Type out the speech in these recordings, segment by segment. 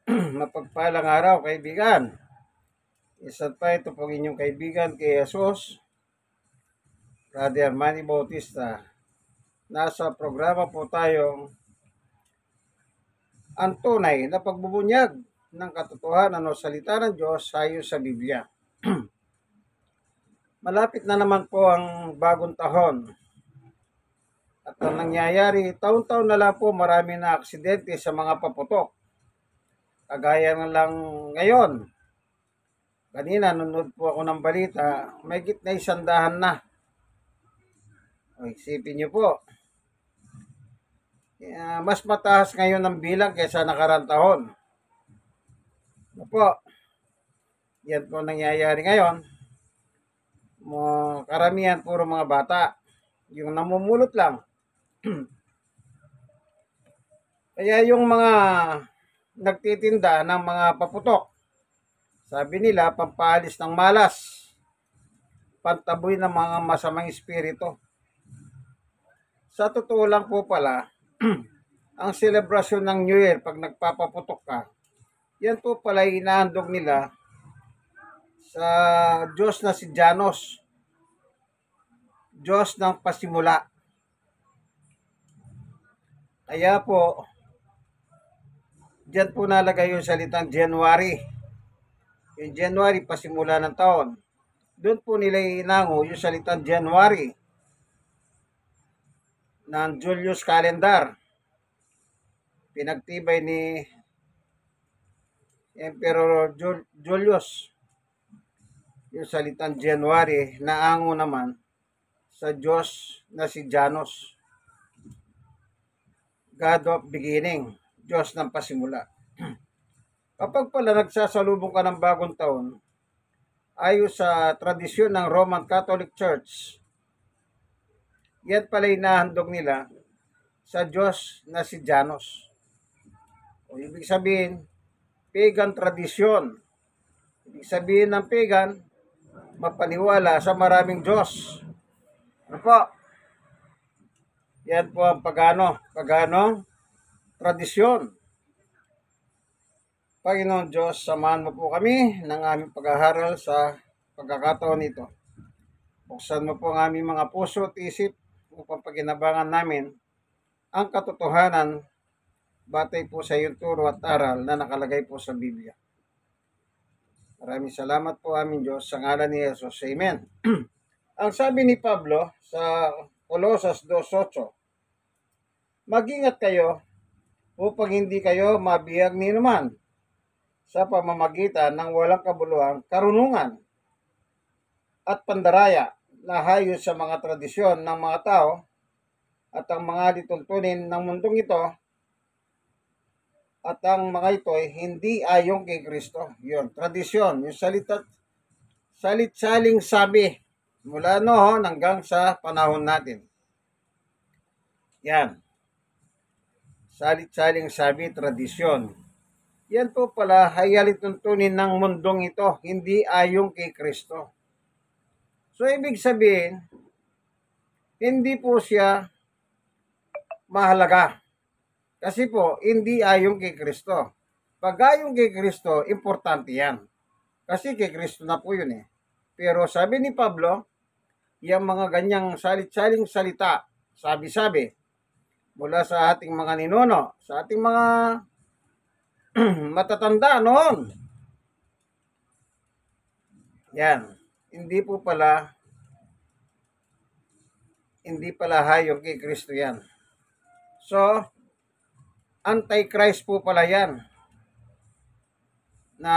Mapagpalang araw, kaibigan. Isa pa ito pong inyong kaibigan kay Jesus, Brother Manny Bautista. Nasa programa po tayong ang tunay na pagbubunyag ng katotohanan o salita ng Diyos ayon sa Biblia. Malapit na naman po ang bagong taon. At ang nangyayari, taon-taon na lang po marami na aksidente sa mga paputok. Kagaya na lang ngayon, kanina nanonood po ako ng balita, may gitna 100 na. O, isipin niyo po, mas mataas ngayon ang bilang kaysa nakarang taon. Ano po, yan po nangyayari ngayon. Karamihan puro mga bata, yung namumulot lang. Kaya yung mga nagtitinda ng mga paputok, sabi nila, pampaalis ng malas, pantaboy ng mga masamang espiritu. Sa totoo lang po pala, ang selebrasyon ng New Year pag nagpapaputok ka, yan po pala inahandog nila sa Diyos na si Janos, Diyos ng pasimula. Kaya po, diyan po nalagay yung salitang January. Yung January, pasimula ng taon. Doon po nila inango yung salitang January ng Julius Calendar. Pinagtibay ni Emperor Julius yung salitang January na ango naman sa Diyos na si Janos, God of beginning, Diyos ng pasimula. Kapag pala nagsasalubong ka ng bagong taon, ayon sa tradisyon ng Roman Catholic Church, yan pala inahandog nila sa Diyos na si Janos. O ibig sabihin, pagan tradisyon. Ibig sabihin ng pagan, mapaniwala sa maraming Diyos. Ano po? Yan po ang pagano tradisyon. Panginoon Diyos, samahan mo po kami ng aming pag-aaral sa pagkakataon ito. Buksan mo po ang aming mga puso at isip upang paginabangan namin ang katotohanan batay po sa iyong turo at aral na nakalagay po sa Biblia. Maraming salamat po aming Diyos sa ngalan ni Jesus. Amen. Ang sabi ni Pablo sa Colosas 2:8, mag-ingat kayo upang hindi kayo mabihag ni naman sa pamamagitan ng walang kabuluhang karunungan at pandaraya na hayos sa mga tradisyon ng mga tao at ang mga lituntunin ng mundong ito at ang mga ito ay hindi ayon kay Kristo. Yun, tradisyon, yung salit-saling sabi mula noon hanggang sa panahon natin. Yan. Salit-saling sabi, tradisyon. Yan po pala ay alituntunin ng mundong ito, hindi ayon kay Kristo. So, ibig sabihin, hindi po siya mahalaga. Kasi po, hindi ayon kay Kristo. Pag ayon kay Kristo, importante yan. Kasi kay Kristo na po yun eh. Pero sabi ni Pablo, yung mga ganyang salit-saling salita, sabi-sabi, mula sa ating mga ninuno, sa ating mga matatanda noon. Yan. Hindi pala hayong kay Kristo yan. So, Antichrist po pala yan. Na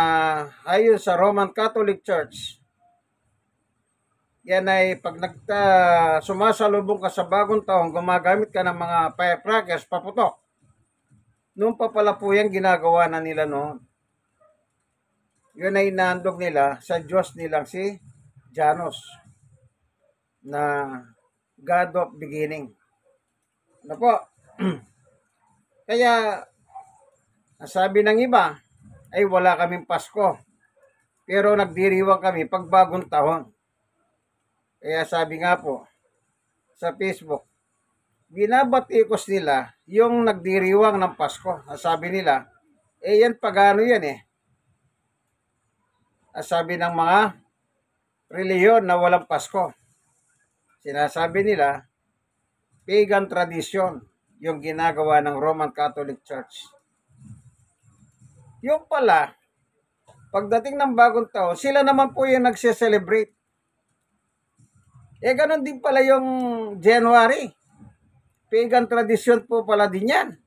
ayon sa Roman Catholic Church, yan ay pag sumasalubong ka sa bagong taon, gumagamit ka ng mga firecrackers, paputok. Noon pa pala po yan ginagawa na nila noon. Yun ay inahandog nila sa Diyos nilang si Janos na God of beginning. Ano po? Kaya, sabi ng iba, ay wala kaming Pasko. Pero nagdiriwang kami pag bagong taon. Kaya sabi nga po, sa Facebook, binabatikos nila yung nagdiriwang ng Pasko. Sabi nila, Yan pagano yan eh. Sabi ng mga reliyon na walang Pasko. Sinasabi nila, pagan tradition yung ginagawa ng Roman Catholic Church. Yung pala, pagdating ng bagong taon, sila naman po yung nagse-celebrate. Ganun din pala yung January. Pagan tradition po pala din yan.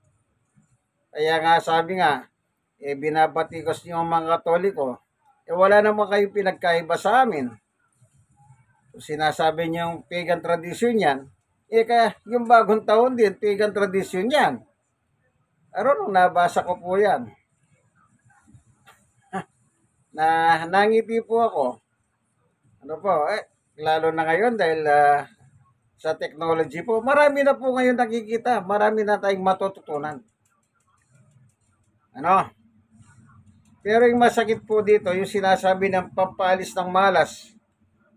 Kaya nga sabi nga, binabatikos niyo ang mga Katoliko, wala naman kayong pinagkaiba sa amin. Sinasabi niyo yung pagan tradition yan, kaya yung bagong taon din, pagan tradition yan. Nung nabasa ko po yan, na nangiti po ako. Lalo na ngayon dahil sa technology po, marami na po ngayon nakikita, marami na tayong matututunan. Pero yung masakit po dito, yung sinasabi ng pampalis ng malas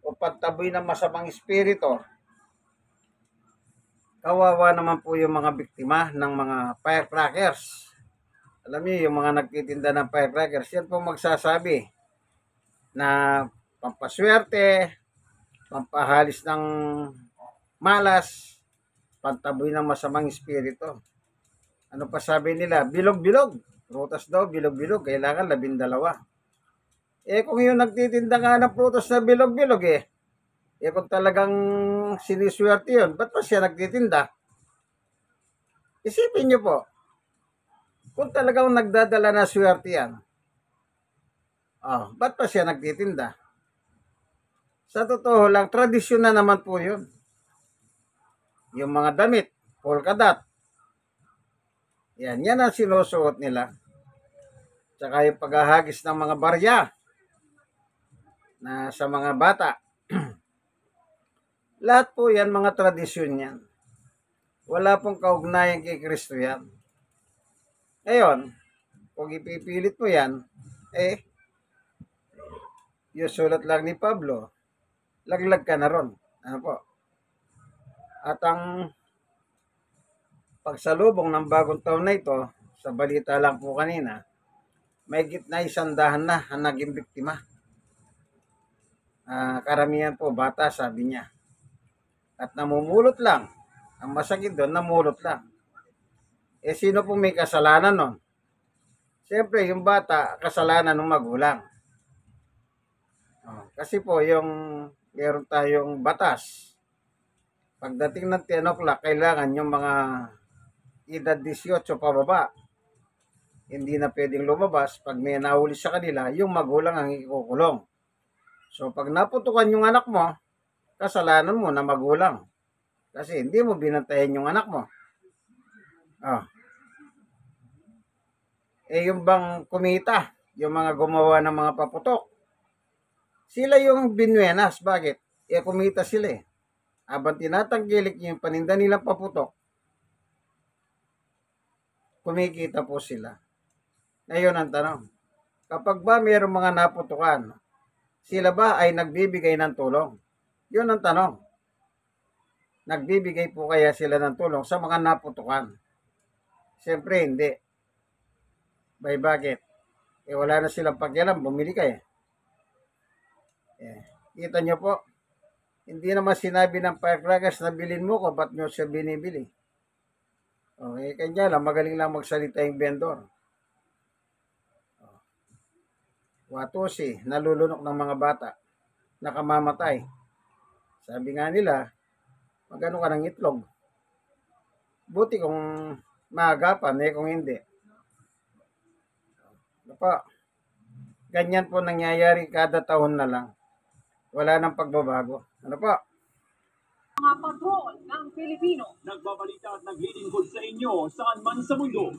o pagtaboy ng masamang espiritu, kawawa naman po yung mga biktima ng mga firecrackers. Alam niyo, yung mga nagtitinda ng firecrackers, yan po magsasabi na pampaswerte, pampahalis ng malas, pantaboy ng masamang espiritu. Ano pa sabi nila? Bilog-bilog. Prutas daw, bilog-bilog. Kailangan 12. Kung yung nagtitinda nga ng prutas na bilog-bilog kung talagang siniswerte yun, ba't pa siya nagtitinda? Isipin nyo po, kung talagang nagdadala na swerte yan, ba't pa siya nagtitinda? Sa totoo lang, tradisyon na naman po yun. Yung mga damit, polka dot, yan ang sinusuot nila. Tsaka yung paghahagis ng mga barya na sa mga bata. Lahat po yan, mga tradisyon yan. Wala pong kaugnayan kay Kristo yan. Ngayon, kung ipipilit mo yan, yung sulat lang ni Pablo, laglag ka na ron. Ano po? At ang pagsalubong ng bagong taon na ito, sa balita lang po kanina, may gitna 100 na ang naging biktima. Karamihan po bata, sabi niya. At namumulot lang. Ang masakit doon, namulot lang. Sino pong may kasalanan nun? Siyempre, yung bata, kasalanan ng magulang. Kasi po, meron tayong batas. Pagdating ng 10 o'clock, kailangan yung mga edad 18 pababa, hindi na pwedeng lumabas. Pag may nahuli sa kanila, yung magulang ang ikukulong. So, pag naputukan yung anak mo, kasalanan mo na magulang. Kasi hindi mo binantayan yung anak mo. Yung bang kumita, yung mga gumawa ng mga paputok, sila yung binuenas. Bakit? Kumita sila Habang tinatanggilik yung paninda nilang paputok, kumikita po sila. Ngayon ang tanong, kapag ba mayroong mga naputukan, sila ba ay nagbibigay ng tulong? Yun ang tanong. Nagbibigay po kaya sila ng tulong sa mga naputukan? Siyempre hindi. Bakit? Wala na silang pakialam, bumili ka Kita nyo po, hindi naman sinabi ng firecrackers na bilhin mo ko, ba't nyo siya binibili? Kanya lang, magaling lang magsalita yung vendor. Watusi, nalulunok ng mga bata, nakamamatay. Sabi nga nila, magano ka ng itlog. Buti kung maagapan, kung hindi. Ganyan po nangyayari kada taon na lang. Wala nang pagbabago. Mga patrol ng Pilipino. Nagbabalita at naglilingkod sa inyo saan man sa mundo.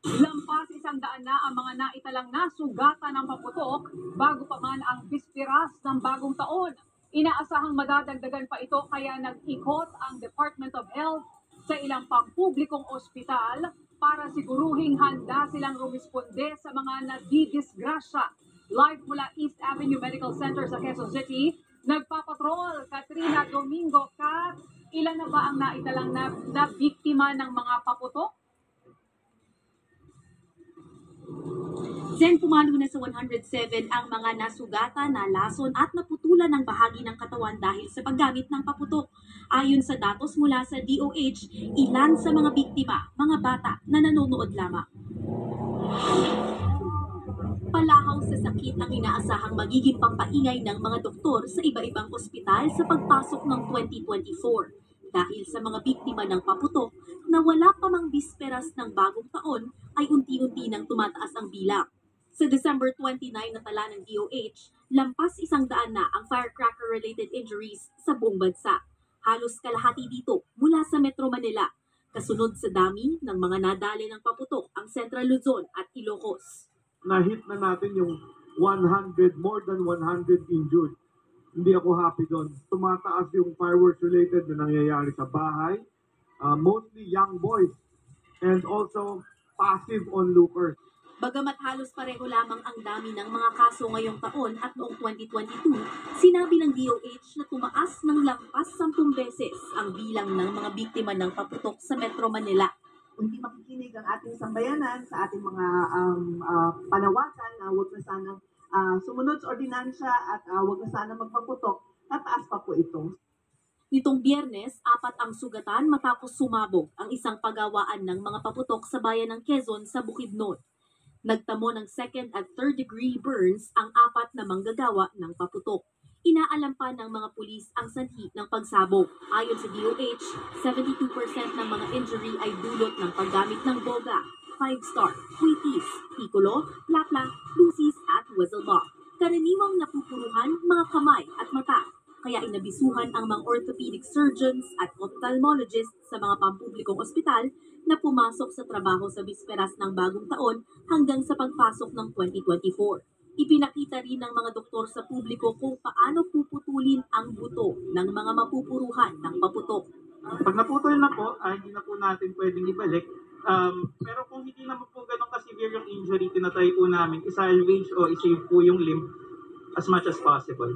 Lampas 100 na ang mga naitalang nasugatan ng paputok bago pa man ang bispiras ng bagong taon. Inaasahang madadagdagan pa ito kaya nag-ikot ang Department of Health sa ilang pampublikong ospital para siguruhing handa silang rumisponde sa mga nadidisgrasya. Live mula East Avenue Medical Center sa Quezon City, nagpapatrol Katrina Domingo. Kat, ilan na ba ang naitalang na biktima ng mga paputok? Zen, pumalo na sa 107 ang mga nasugatan, nalason at naputulan ng bahagi ng katawan dahil sa paggamit ng paputok. Ayon sa datos mula sa DOH, ilan sa mga biktima, mga bata na nanonood lamang. Palahaw sa sakit ang inaasahang magiging pampaingay ng mga doktor sa iba-ibang ospital sa pagpasok ng 2024. Dahil sa mga biktima ng paputok na wala pa mang bisperas ng bagong taon ay unti-unti nang tumataas ang bilang. Sa December 29 na tala ng DOH, lampas 100 na ang firecracker-related injuries sa buong bansa. Halos kalahati dito mula sa Metro Manila. Kasunod sa dami ng mga nadali ng paputok ang Central Luzon at Ilocos. Na-hit na natin yung 100, more than 100 injured. Hindi ako happy doon. Tumataas yung fireworks related na nangyayari sa bahay. Mostly young boys and also passive onlookers. Bagamat halos pareho lamang ang dami ng mga kaso ngayong taon at noong 2022, sinabi ng DOH na tumaas ng lampas 10 beses ang bilang ng mga biktima ng paputok sa Metro Manila. Hindi makikinig ang ating sambayanan sa ating mga panawagan na huwag na sanang sumunod sa ordinansya at huwag na sanang magpaputok, tataas pa po ito. Nitong Biyernes, 4 ang sugatan matapos sumabog ang isang pagawaan ng mga paputok sa bayan ng Quezon sa Bukidnon. Nagtamo ng 2nd at 3rd degree burns ang 4 na manggagawa ng paputok. Inaalam pa ng mga pulis ang sanhi ng pagsabog. Ayon sa DOH, 72% ng mga injury ay dulot ng paggamit ng boga, 5-star, Wheaties, Piccolo, Lapla, Lucis at Whistleblock. Karaniwang napupuruhan mga kamay at mata. Kaya inabisuhan ang mga orthopedic surgeons at ophthalmologists sa mga pampublikong ospital na pumasok sa trabaho sa bisperas ng bagong taon hanggang sa pagpasok ng 2024. Ipinakita rin ng mga doktor sa publiko kung paano puputulin ang buto ng mga mapupuruhan ng paputok. Pag naputol na po, hindi na po natin pwedeng ibalik. Pero kung hindi naman po ganun ka-severe yung injury, tinatry po namin i-salvage o i-save po yung limb as much as possible.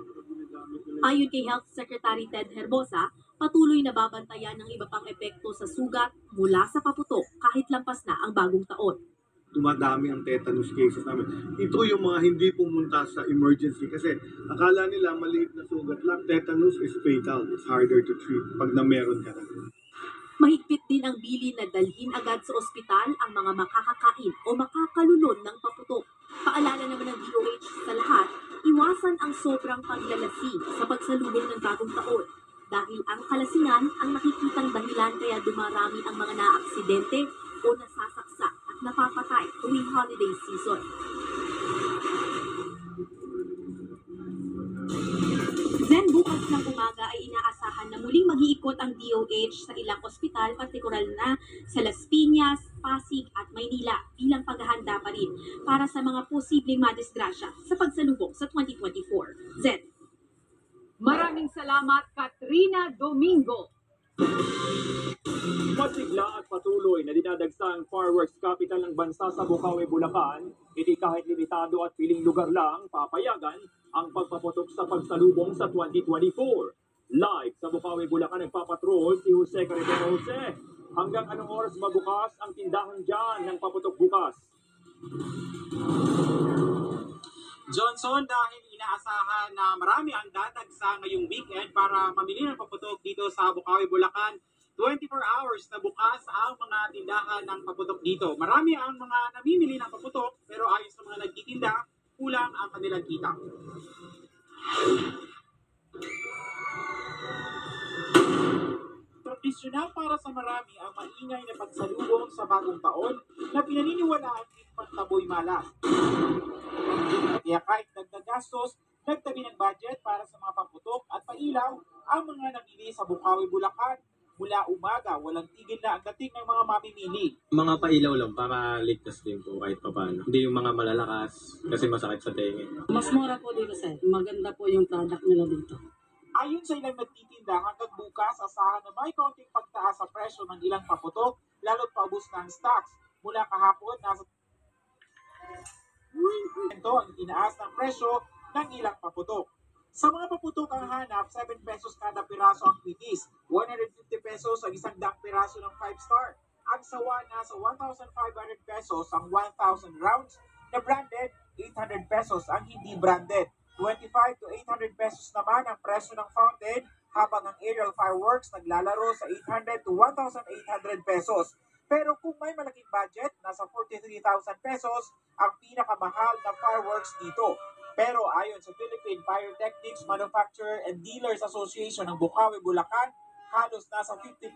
Ayon kay Health Secretary Ted Herbosa, patuloy na babantayan ng iba pang epekto sa sugat mula sa paputok kahit lampas na ang bagong taon. Dumadami ang tetanus cases namin. Ito yung mga hindi pumunta sa emergency kasi akala nila maliit na sugat lang. Tetanus is fatal. It's harder to treat pag na meron ka na. Mahigpit din ang bilin na dalhin agad sa ospital ang mga makakakain o makakalulon ng paputok. Paalala naman ng DOH sa lahat, iwasan ang sobrang paglalasing sa pagsalubong ng bagong taon dahil ang kalasingan ang nakikitang dahilan kaya dumarami ang mga naaksidente o nasasaksak at napapatay tuwing holiday season. Then bukas ng umaga ay inaasahan na muling mag-iikot ang DOH sa ilang ospital, partikular na sa Las Piñas, Pasig at Maynila bilang paghahanda pa rin para sa mga posibleng madisgrasya sa pagsalubong sa 2024. Zen. Maraming salamat, Katrina Domingo. Masigla at patuloy na dinadagsang fireworks capital ng bansa sa Bukawi, Bulacan, hindi kahit limitado at piling lugar lang papayagan ang pagpaputok sa pagsalubong sa 2024. Live sa Bukawi, Bulacan nagpapatrol si Jose Carretero. Jose, hanggang anong oras mabukas ang tindahan dyan ng paputok bukas? Johnson, dahil inaasahan na marami ang dadagsa ngayong weekend para mamili ng paputok dito sa Bukawi, Bulacan, 24 hours na bukas ang mga tindahan ng paputok dito. Marami ang mga namimili ng paputok pero ayon sa mga nagtitinda, kulang ang kanilang kita. Tradisyonal para sa marami ang maingay na pagsalubong sa bagong taon na pinaniniwalaan din pantaboy malas. Kaya kahit nagdagastos, nagtabi ng budget para sa mga paputok at pailaw ang mga namili sa Bukawi, Bulacan. Mula umaga, walang tigil na ang dating ng mga mamimili. Mga pailaw lang para ligtas din po kahit pa paano. Hindi yung mga malalakas kasi masakit sa tenga. Mas mura po dito, sir. Maganda po yung product nila dito. Ayon sa ilang nagtitinda, hanggang bukas, asahan na may konting pagtaas sa presyo ng ilang paputok, lalo't paubos ng stocks. Mula kahapon, nasa ito ang tinaas ng presyo ng ilang paputok. Sa mga paputok ang hanap, 7 pesos kada piraso ang Wheaties, 150 pesos ang 100 piraso ng 5-star. Ang sawa nasa 1,500 pesos ang 1,000 rounds na branded, 800 pesos ang hindi branded. 25 to 800 pesos naman ang presyo ng fountain, habang ang aerial fireworks naglalaro sa 800 to 1,800 pesos. Pero kung may malaking budget, nasa 43,000 pesos ang pinakamahal na fireworks dito. Pero ayon sa Philippine Pyrotechnics Manufacturer and Dealers Association ng Bukawi, Bulacan, halos nasa 50%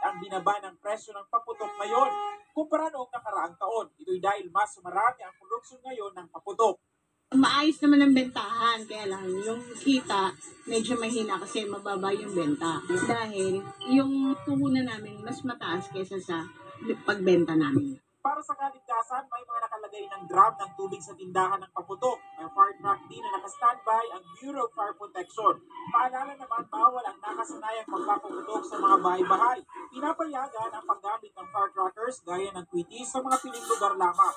ang binaba ng presyo ng paputok ngayon kumpara noong nakaraang taon. Ito'y dahil mas marami ang produksyon ngayon ng paputok. Maayos naman ang bentahan, kaya lang yung kita medyo mahina kasi mababa yung benta. Dahil yung puhunan namin mas mataas kaysa sa pagbenta namin. Para sa kaligtasan, may mga nakalagay ng drum ng tubig sa tindahan ng paputok. May fire truck din na naka-standby ang Bureau of Fire Protection. Paalala naman, bawal ang nakasanayang magpapaputok sa mga bahay-bahay. Pinapayagan ang paggamit ng fire truckers gaya ng kwitis sa mga piling lugar lamang.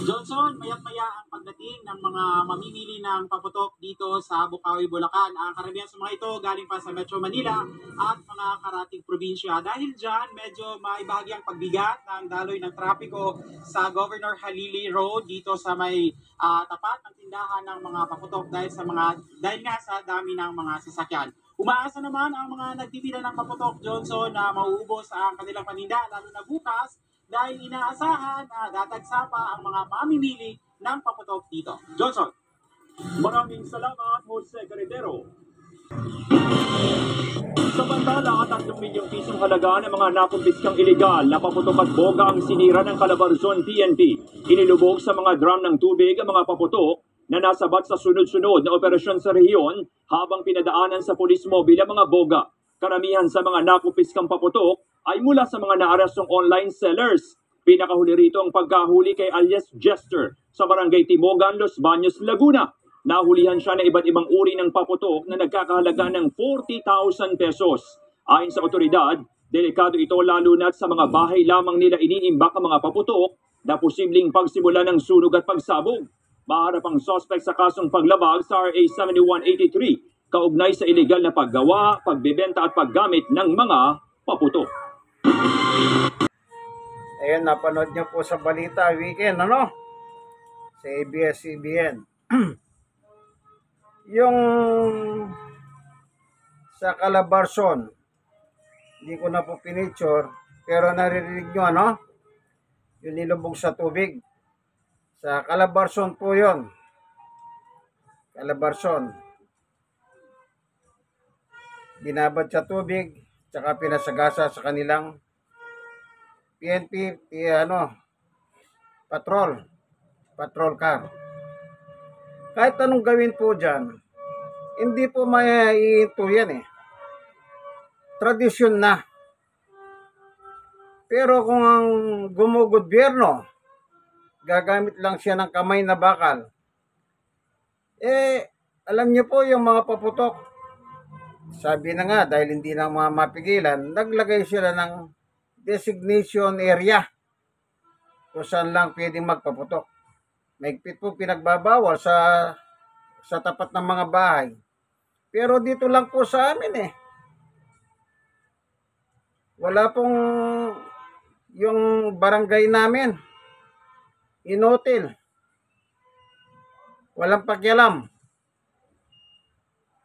Johnson, mayat-maya ang pagdating ng mga mamimili ng paputok dito sa Bukawi, Bulacan. Ang karamihan sa mga ito galing pa sa Metro Manila at mga karating probinsya. Dahil dyan, medyo maibahagi ang pagbigat ng daloy ng trapiko sa Governor Halili Road dito sa may tapat ng tindahan ng mga paputok dahil nga sa dami ng mga sasakyan. Umaasa naman ang mga nagtitira ng paputok, Johnson, na mauubos ang kanilang paninda lalo na bukas dahil inaasahan na dadagsa pa ang mga mamimili ng paputok dito. Johnson. Maraming salamat, Jose Carretero. Samantala, 3 milyong pisong halaga ng mga nakumpiskang ilegal na paputok at boga ang sinira ng Calabarzon PNP. Inilubog sa mga drum ng tubig ang mga paputok na nasabat sa sunod-sunod na operasyon sa rehiyon habang pinadaanan sa pulis mobil ang mga boga. Karamihan sa mga nakumpiskang paputok ay mula sa mga naarestong online sellers. Pinakahuli rito ang pagkahuli kay alias Jester sa Barangay Timogan, Los Baños, Laguna. Nahulihan siya ng iba't ibang uri ng paputok na nagkakahalaga ng 40,000 pesos. Ayon sa otoridad, delikado ito lalo na sa mga bahay lamang nila iniimbak ang mga paputok na posibleng pagsimula ng sunog at pagsabog. Maharap ang suspect sa kasong paglabag sa RA 7183 kaugnay sa ilegal na paggawa, pagbebenta at paggamit ng mga paputok. Ayun, napanood niyo po sa balita weekend, ano? Sa ABS-CBN. Yung sa Calabarzon, hindi ko na po pinicture, pero naririnig nyo, ano? Yung nilubog sa tubig. Sa Calabarzon po yun. Calabarzon. Binabad sa tubig, tsaka pinasagasa sa kanilang PNP, patrol car. Kahit anong gawin po dyan, hindi po maiito yan eh. Tradisyon na. Pero kung ang gumugobyerno, gagamit lang siya ng kamay na bakal, alam niyo po yung mga paputok, sabi na nga, dahil hindi na mapigilan, naglagay sila ng designation area kung saan lang pwedeng magpaputok. Mahigpit po pinagbabawal sa tapat ng mga bahay. Pero dito lang po sa amin eh. Wala pong yung barangay namin. Inotil. Walang pakialam.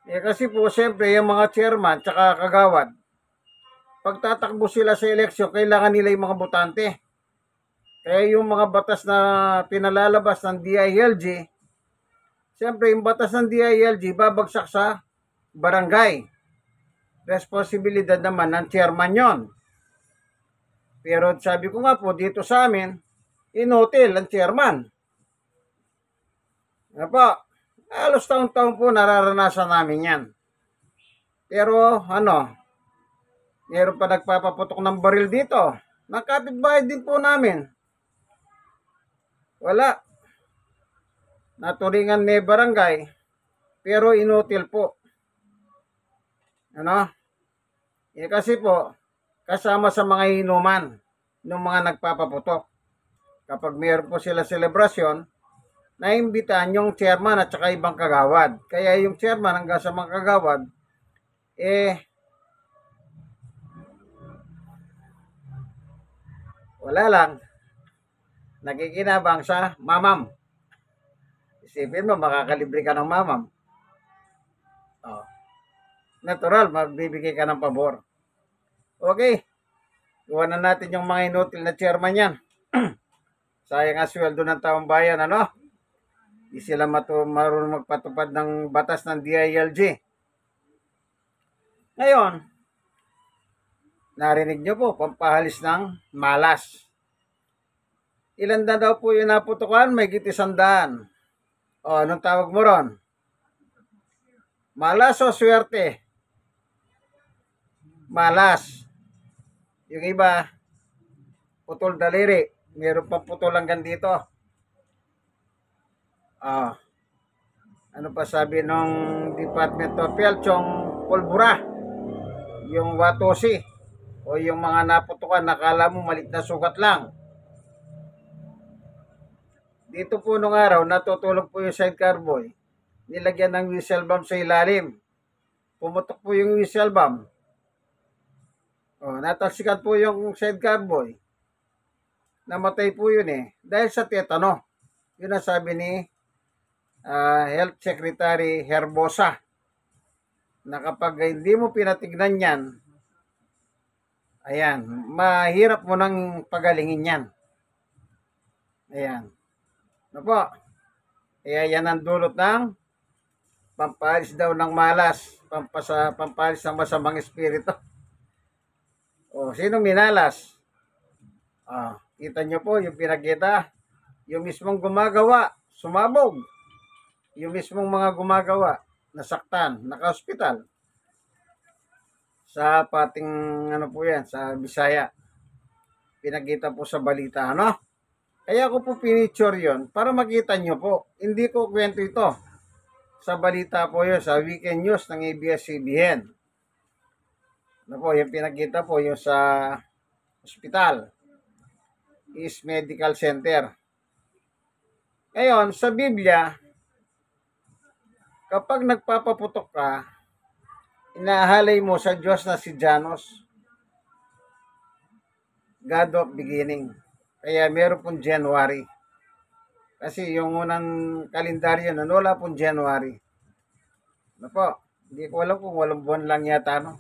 Kasi po siyempre yung mga chairman tsaka kagawad, pagtatakbo sila sa eleksyon, kailangan nila yung mga botante. Kaya yung mga batas na pinalalabas ng DILG, siyempre yung batas ng DILG babagsak sa barangay. Responsibilidad naman ng chairman yon. Pero sabi ko nga po, dito sa amin, inotil ang chairman. Ano po, halos taon-taon po nararanasan namin yan. Pero meron pa nagpapaputok ng baril dito. Ng kapitbahay din po namin. Wala. Naturingan may barangay, pero inutil po. Kasi po, kasama sa mga inuman ng mga nagpapaputok. Kapag meron po sila selebrasyon, naimbitahan yung chairman at saka ibang kagawad. Kaya yung chairman hanggang sa mga kagawad, Wala lang. Nakikinabang sa mamam. Isipin mo, makakalibre ka ng mamam. Oh. Natural, magbibigay ka ng pabor. Okay. Iwan na natin yung mga inutil na chairman yan. Sayang ang sweldo ng taong bayan, ano? Di sila marunong magpatupad ng batas ng DILG. Ngayon, narinig nyo po, pampahalis ng malas. Ilan na daw po yung naputukan? May git 100. O, anong tawag mo ron? Malas o swerte? Malas. Yung iba, putol daliri. Meron pang putol hanggang dito. Ano pa sabi nung Department of Health, yung pulbura, yung watosi, o yung mga naputukan, nakala mo malit na sugat lang. Dito po nung araw, natutulog po yung sidecar boy. Nilagyan ng whistle bomb sa ilalim. Pumutok po yung whistle bomb. Natalsikan po yung sidecar boy. Namatay po yun dahil sa tetano. Yun ang sabi ni Health Secretary Herbosa, na kapag hindi mo pinatignan yan, ayan, mahirap mo nang pagalingin yan. Ayan. Ano po? Kaya yan ang dulot ng pampalis daw ng malas, pampalis ng masamang espiritu. Sino minalas? Kita nyo po yung pinakita, yung mismong gumagawa, sumabog. Yung mismong mga gumagawa, nasaktan, naka-hospital. Sa pating, po yan, sa Bisaya. Pinakita po sa balita, ano? Kaya ko po pinicture yon para makita nyo po. Hindi ko kwento ito. Sa balita po yun, sa Weekend News ng ABS-CBN. Ano po, yung pinakita po yung sa hospital. East Medical Center. Ngayon, sa Biblia, kapag nagpapaputok ka, inahalay mo sa Diyos na si Janos, God of beginning. Kaya meron pong January. Kasi yung unang kalendaryo nun, wala pong January. Ano po? Hindi ko alam kung walang buwan lang yata, no?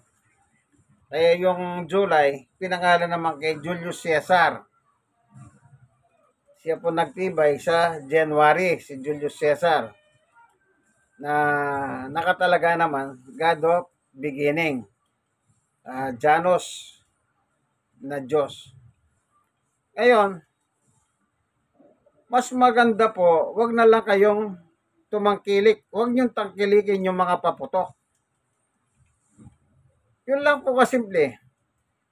Kaya yung July, pinangalan naman kay Julius Caesar. Siya po nagtibay sa January, si Julius Caesar. Na nakatalaga naman, God of beginning. Janos na Diyos. Ngayon, mas maganda po, wag na lang kayong tumangkilik. Wag niyong tangkilikin yung mga paputok. Yun lang po kasimple.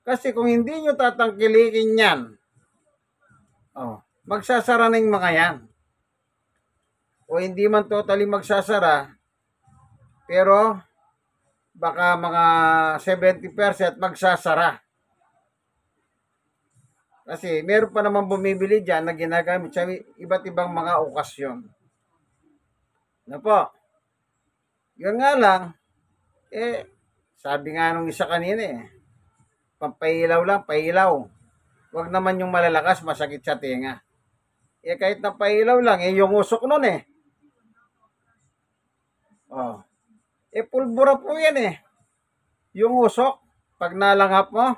Kasi kung hindi nyo tatangkilikin yan, magsasara na yung mga yan. O hindi man totally magsasara, pero baka mga 70% magsasara. Kasi meron pa naman bumibili dyan na ginagamit sa iba't ibang mga okasyon. Ano po? Yun nga lang, sabi nga nung isa kanina pampailaw lang, pailaw. Huwag naman yung malalakas, masakit sa tenga. Kahit na pailaw lang, yung usok nun pulbura po yan Yung usok, pag nalanghap mo,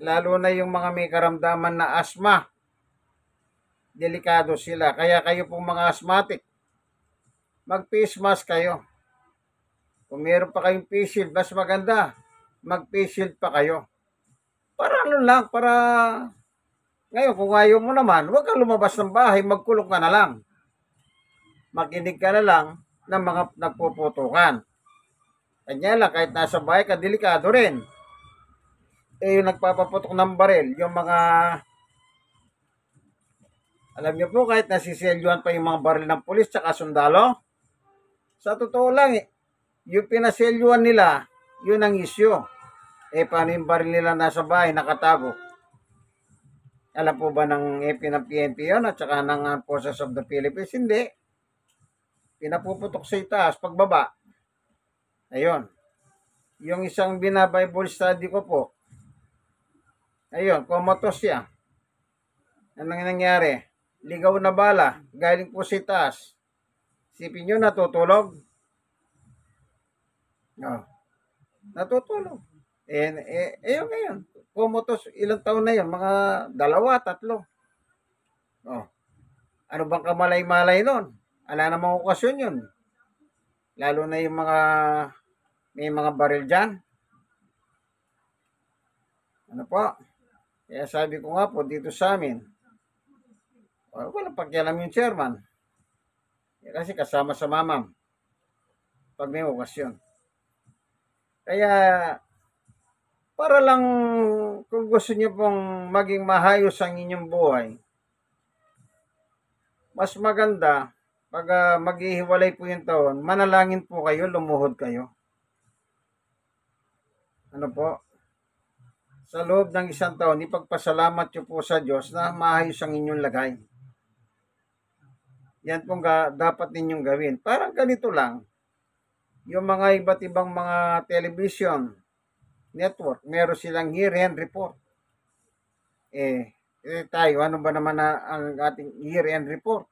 lalo na yung mga may karamdaman na asthma, delikado sila. Kaya kayo pong mga asthmatic, mag-face mask kayo. Kung meron pa kayong face shield, mas maganda, mag-face shield pa kayo. Para para ngayon, kung ayaw mo naman, huwag kang lumabas ng bahay, magkulong ka na lang. Makinig ka na lang ng mga nagpuputukan. Kanya lang, kahit nasa bahay ka, delikado rin. Yung nagpapaputok ng baril, yung mga, alam niyo po, kahit nasiselyuhan pa yung mga baril ng pulis tsaka sundalo, sa totoo lang yung pinaselyuhan nila, yun ang issue. Paano yung baril nila nasa bahay, nakatago? Alam po ba ng ng PNP yun at saka ng Forces of the Philippines? Hindi. Pinapuputok sa itaas, pagbaba. Ayun. Yung isang binabible study ko po, ayun, kumatos siya. Anong nangyari? Ligaw na bala, galing po sa taas. Sipin nyo, natutulog. Oh, natutulog. Yung ngayon, kumotos, ilang taon na yun? Mga 2, 3. Oh, ano bang kamalay-malay nun? Ala namang okasyon yun. Lalo na yung may mga baril dyan. Ano po? Kaya sabi ko nga po dito sa amin, walang pakialam yung chairman. Kasi kasama sa mamam pag may okasyon. Kaya para lang kung gusto niyo pong maging mahayos ang inyong buhay, mas maganda pag maghihiwalay po yung taon, manalangin po kayo, lumuhod kayo. Ano po? Sa loob ng 1 taon, ipagpasalamat nyo po sa Diyos na maayos ang inyong lagay. Yan pong dapat ninyong gawin. Parang ganito lang. Yung mga iba't ibang mga television network, meron silang year-end report. Tayo, ano ba naman ang ating year-end report?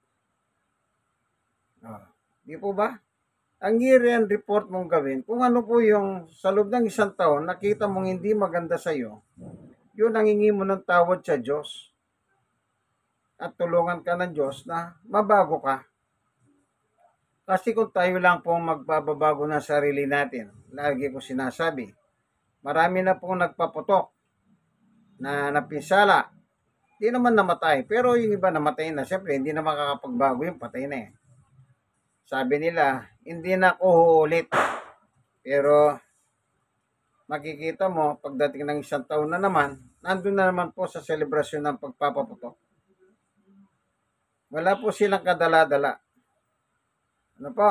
Di po ba? Ang year-end report mong gawin, kung ano po yung sa loob ng 1 taon, nakita mong hindi maganda sa iyo, yun ang hingi mo ng tawad sa Diyos. At tulungan ka ng Diyos na mabago ka. Kasi kung tayo lang po magbabago ng sarili natin, lagi ko sinasabi, marami na pong nagpaputok na napinsala. Hindi naman namatay, pero yung iba namatay na. Siyempre, hindi na makakapagbago yung patay na eh. Sabi nila, hindi na ako uulit. Pero makikita mo, pagdating ng 1 taon na naman, nandun na naman po sa selebrasyon ng pagpapaputok. Wala po silang kadala-dala. Ano po?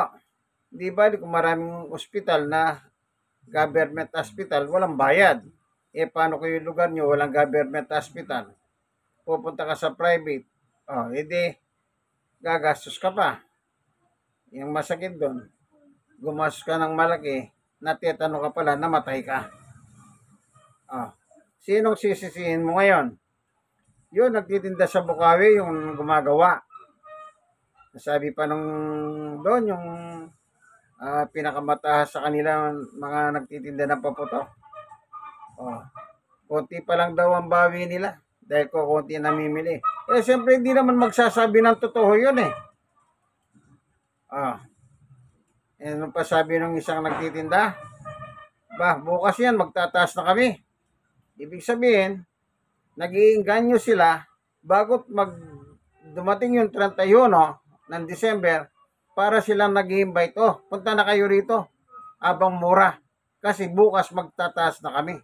Di ba kung maraming ospital na government hospital, walang bayad. Paano kayo yung lugar nyo, walang government hospital? Pupunta ka sa private. Edi, gagastos ka pa. Yung masakit doon, gumastos ka ng malaki, natetano ka pala, namatay ka. Sinong sisisihin mo ngayon? Yun, nagtitinda sa Bukawi, yung gumagawa. Sabi pa nung doon, yung pinakamataas sa kanila, mga nagtitinda ng paputok. Konti pa lang daw ang bawi nila, dahil konti namimili. Siyempre, hindi naman magsasabi ng totoo yun eh. Ano pa sabi ng isang nagtitinda? Bukas yan, magtataas na kami. Ibig sabihin, nag-iinganyo sila bago't dumating yung 31 ng December para silang nag-i-invite. Punta na kayo rito. Abang mura. Kasi bukas magtataas na kami.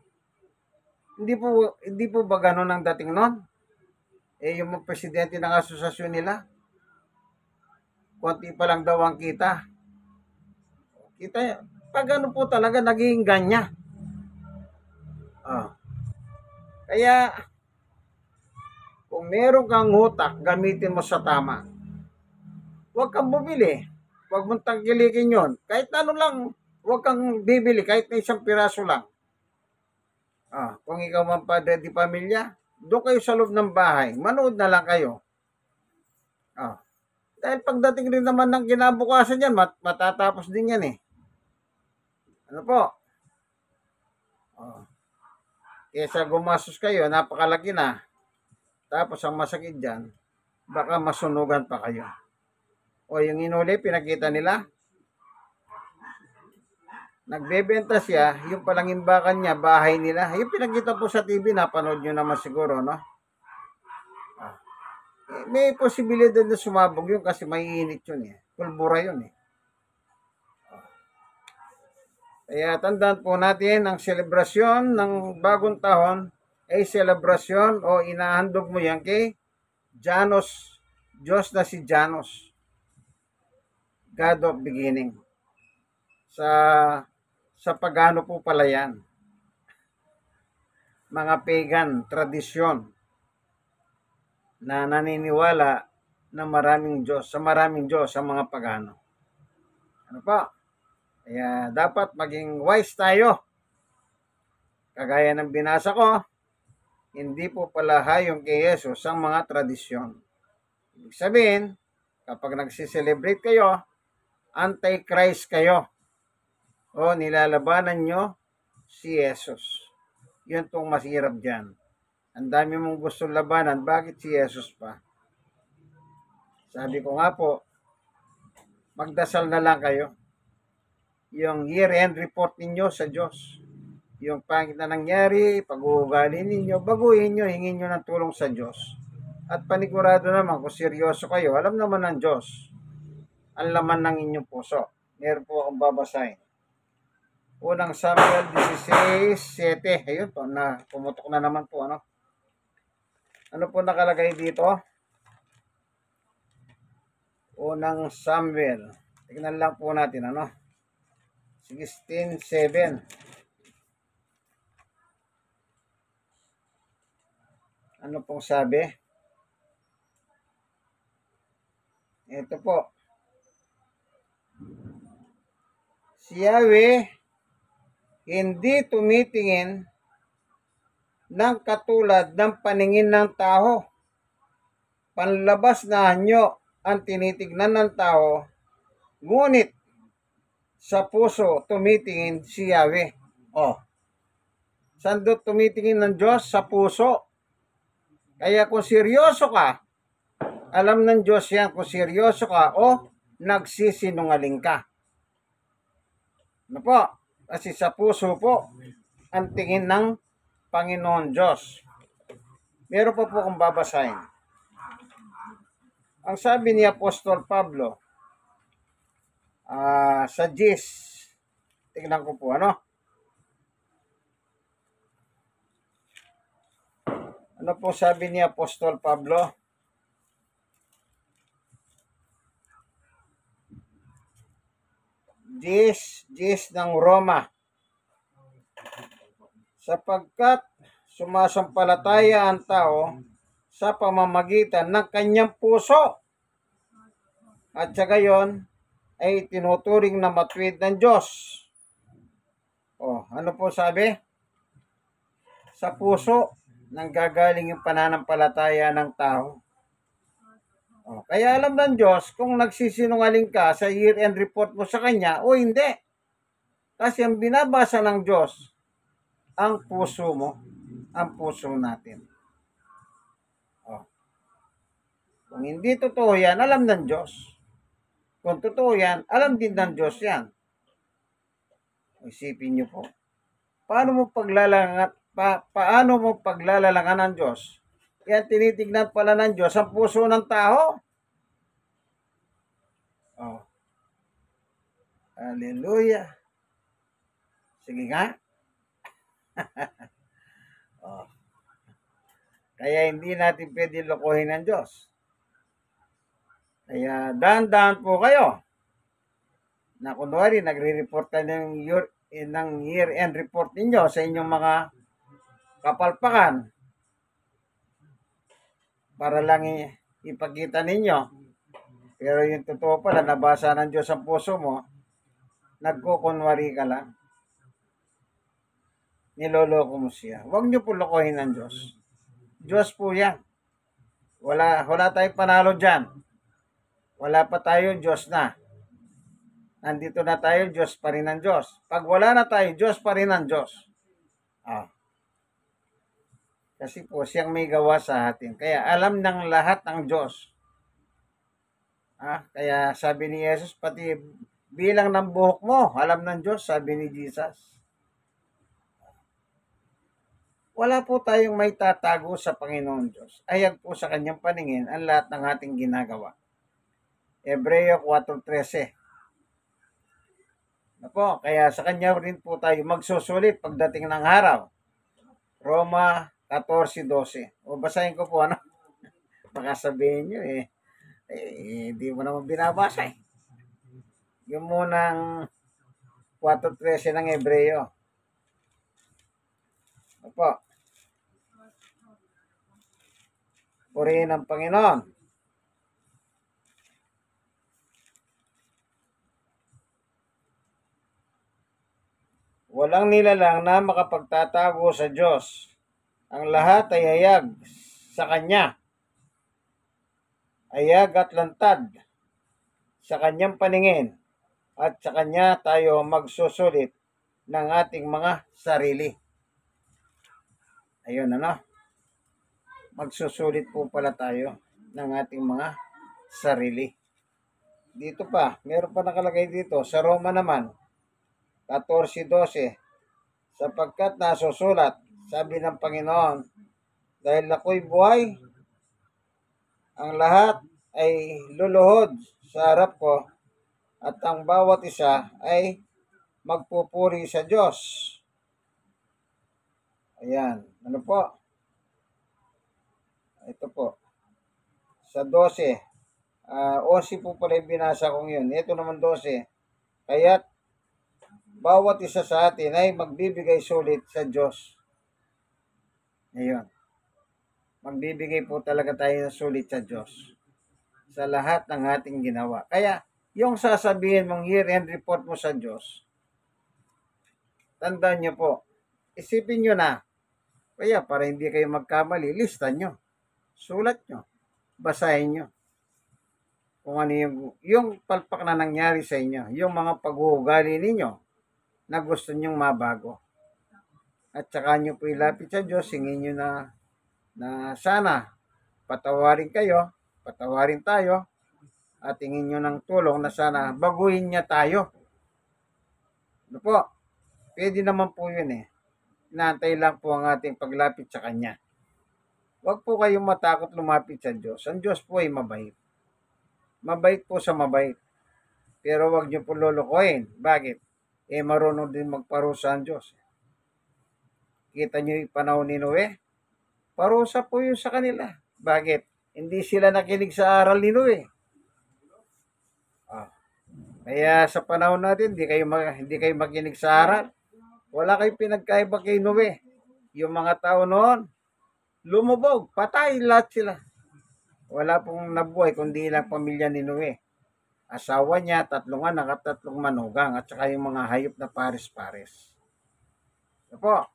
Hindi po ba ganun ang dating nun? Yung presidente ng asosasyon nila, konti pa lang daw ang kita. Pag ano po talaga, naging ganya. Kaya, kung meron kang utak, gamitin mo sa tama. Huwag kang bumili. Huwag mong tangkilikin yun. Kahit ano lang, huwag kang bibili, kahit na 1 piraso lang. Kung ikaw man padre di pamilya, doon kayo sa loob ng bahay, manood na lang kayo. Dahil pagdating rin naman ng kinabukasan yan, matatapos din yan eh. Ano po? Kesa gumastos kayo, napakalaki na. Tapos ang masakit dyan, baka masunugan pa kayo. Yung inuli, pinakita nila. Nagbebenta siya, yung palang imbakan niya, bahay nila. Yung pinakita po sa TV, napanood nyo naman siguro, no? May posibilidad na sumabog yun kasi maiinit yun eh. Pulbura yun eh. Kaya tandaan po natin, ang selebrasyon ng bagong taon ay selebrasyon o inahandog mo yan kay Janos, Diyos na si Janos. God of beginning. Sa pagano po pala yan. Mga pagan, tradisyon na naniniwala na maraming Diyos, sa mga pagano. Ano po? Kaya dapat maging wise tayo. Kagaya ng binasa ko, Hindi po palahayong kay Jesus ang mga tradisyon. Ibig sabihin, kapag nagsiselebrate kayo, anti-Christ kayo. O nilalabanan nyo si Jesus. Yun tong masirap dyan. Ang dami mong gustong labanan, bakit si Jesus pa? Sabi ko nga po, magdasal na lang kayo. Yung year-end report ninyo sa Diyos. Yung pangit na nangyari, pag-uugali ninyo, baguhin nyo, hingin nyo ng tulong sa Diyos. At panigurado naman, kung seryoso kayo, alam naman ng Diyos ang laman ng inyong puso. Meron po akong babasahin. Unang Samuel 16:7. Ayun po, pumutok na naman po. Ano po nakalagay dito? Unang Samuel. Tignan lang po natin, 16:7. Ano pong sabi? Ito po. Si Yahweh hindi tumitingin ng katulad ng paningin ng tao. Panlabas na anyo ang tinitignan ng tao, ngunit sa puso tumitingin si Yahweh. Saan doon tumitingin ng Diyos? Sa puso. Kaya kung seryoso ka, alam ng Diyos yan kung seryoso ka o nagsisinungaling ka. Ano po? Kasi sa puso po ang tingin ng Panginoon Diyos. Meron pa po akong babasahin. Ang sabi ni Apostol Pablo sa 10, tingnan ko po ano po sabi ni Apostol Pablo? Dis ng Roma. Sapagkat sumasampalataya ang tao sa pamamagitan ng kanyang puso. At sa gayon ay tinuturing na matuwid ng Diyos. Ano po sabi? Sa puso nanggagaling yung pananampalataya ng tao. Kaya alam ng Diyos kung nagsisinungaling ka sa year-end report mo sa Kanya o hindi. Kasi ang binabasa ng Diyos, ang puso mo, ang puso natin. Kung hindi totoo yan, alam ng Diyos. Kung totoo yan, alam din ng Diyos yan. Isipin niyo po. Paano mo paglalalangan ng Diyos? Yan, tinitignan pala ng Diyos ang puso ng tao. Hallelujah. Sige nga. Kaya hindi natin pwede lokohin ng Diyos. Kaya dahan-dahan po kayo. Na kunwari, nagre-report tayo ng year-end report ninyo sa inyong mga kapalpakan. Para lang ipakita ninyo. Pero yung totoo pala, nabasa ng Diyos ang puso mo, nagkukunwari ka lang. Niloloko mo siya. Huwag niyo po lokohin ng Diyos. Diyos po yan. Wala tayong panalo dyan. Wala pa tayo, Diyos na. Nandito na tayo, Diyos pa rin ang Diyos. Pag wala na tayo, Diyos pa rin ang Diyos. Kasi po siyang may gawa sa atin. Kaya alam ng lahat ng Diyos. Kaya sabi ni Jesus, pati bilang ng buhok mo, alam ng Diyos, sabi ni Jesus. Wala po tayong may tatago sa Panginoon Diyos. Ayag po sa kanyang paningin ang lahat ng ating ginagawa. Hebreo 4:13. Kaya sa kanya rin po tayo magsusulit pagdating ng araw. Roma 14:12. Basahin ko po baka sabihin nyo hindi mo naman binabasa Yung munang 4:13 ng Hebreo. Purihin ang Panginoon. Walang nilalang na makapagtatago sa Diyos. Ang lahat ay hayag sa Kanya. Hayag at lantad sa Kanyang paningin. At sa Kanya tayo magsusulit ng ating mga sarili. Ayun, ano? Magsusulit po pala tayo ng ating mga sarili. Dito pa, meron pa nakalagay dito. Sa Roma naman, 14:12, sapagkat nasusulat, sabi ng Panginoon, dahil ako'y buhay, ang lahat ay luluhod sa harap ko at ang bawat isa ay magpupuri sa Diyos. Ayan, ano po? Ito po. Sa 12, 11 po pala yung binasa kong yun. Ito naman 12. Kaya't bawat isa sa atin ay magbibigay sulit sa Diyos. Ngayon, magbibigay po talaga tayo ng sulit sa Diyos sa lahat ng ating ginawa. Kaya, yung sasabihin mong year-end report mo sa Diyos, tandaan nyo po, isipin nyo na, kaya para hindi kayo magkamali, lista nyo, sulat nyo, basahin nyo. Kung ano yung palpak na nangyari sa inyo, yung mga pag-uugali ninyo na gusto nyong mabago. At saka nyo po ilapit sa Diyos, hingin nyo na sana patawarin kayo, patawarin tayo, at hingin nyo ng tulong na sana baguhin niya tayo. Ano po? Pwede naman po yun eh. Inaantay lang po ang ating paglapit sa Kanya. Huwag po kayong matakot lumapit sa Diyos. Ang Diyos po ay mabait. Mabait po sa mabait. Pero huwag niyo po lulukoyin. Bakit? Marunong din magparusa ang Diyos. Kita niyo yung panahon ni Noe? Parusa po yun sa kanila. Bakit? Hindi sila nakinig sa aral ni Noe. Kaya sa panahon natin, hindi kayo makinig sa aral. Wala kayong pinagkaiba kay Noe. Yung mga tao noon, lumubog, patay lahat sila. Wala pong nabuhay kundi lang pamilya ni Noe. Asawa niya, 3 anak at 3 manugang at saka yung mga hayop na pares-pares. So po,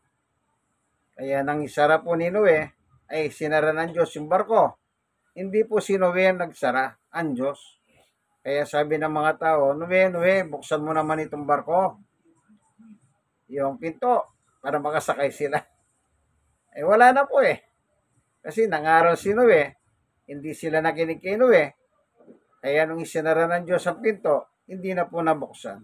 kaya nang isara po ni Noe, ay sinara ng Diyos yung barko. Hindi po si Noe ang nagsara, ang Diyos. Kaya sabi ng mga tao, Noe, buksan mo naman itong barko. Yung pinto, para makasakay sila. Wala na po eh. Kasi nangaral si Noe, hindi sila nakinig kay Noe. Kaya nung isinara ng Diyos ang pinto, hindi na po nabuksan.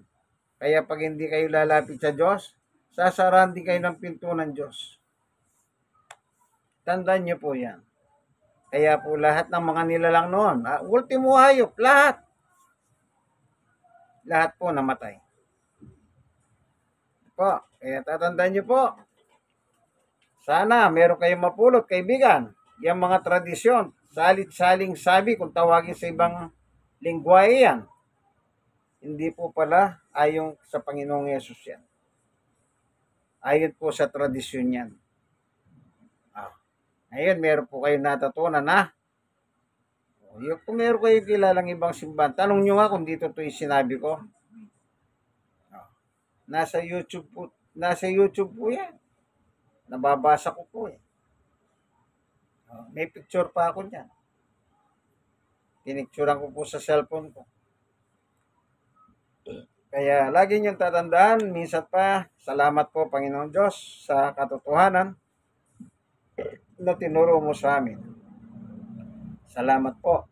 Kaya pag hindi kayo lalapit sa Diyos, sasarahan din kayo ng pinto ng Diyos. Tandaan niyo po yan. Kaya po lahat ng mga nilalang noon, ultimo hayop, lahat po namatay. Po, kaya tatandaan niyo po, sana meron kayong mapulot, kaibigan, yung mga tradisyon, salit-saling sabi kung tawagin sa ibang lingwahe yan. Hindi po pala ayon sa Panginoong Yesus yan. Ayon po sa tradisyon yan. Ngayon, meron po kayo natutunan na. Kung meron kayo kilalang ibang simbahan, tanong nyo nga kung dito ito yung sinabi ko. Nasa YouTube po yan. Nababasa ko po eh. May picture pa ako niyan. Pinicturean ko po sa cellphone ko. Kaya lagi niyong tatandaan, minsan pa, salamat po Panginoon Diyos sa katotohanan na tinuro mo sa amin. Salamat po.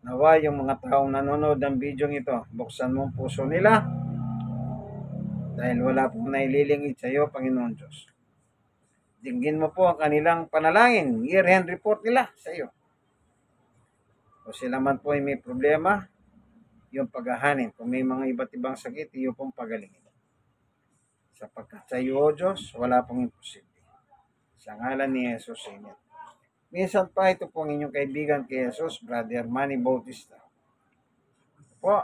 Nawa yung mga taong nanonood ng video ito, buksan mo ang puso nila dahil wala pong naililingid sa iyo, Panginoon Diyos. Dinggin mo po ang kanilang panalangin, year-end report nila sa iyo. O sila man po ay may problema, yung paghahanin. Kung may mga iba't ibang sakit, iyo pong pagalingin. Sapagkat sa iyo, O Diyos, wala pong imposible. Sa ngalan ni Jesus, Amen. Minsan pa ito po ang inyong kaibigan kay Jesus, Brother Manny Bautista. Po,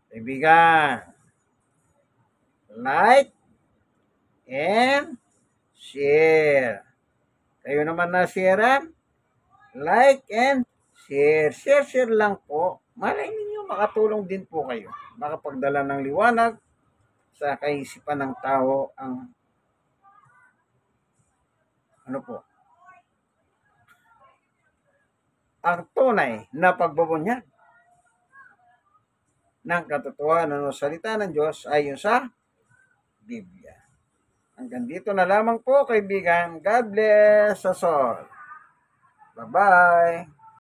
kaibigan, like and share. Kayo naman na sharean, like and share. Share lang po. Malay ninyo, makatulong din po kayo. Makapagdala ng liwanag sa kaisipan ng tao ang ano po, ang tunay na pagbubunyag ng katotohanan o salita ng Diyos ayon sa Biblia. Hanggang dito na lamang po, kaibigan. God bless us all. Bye-bye.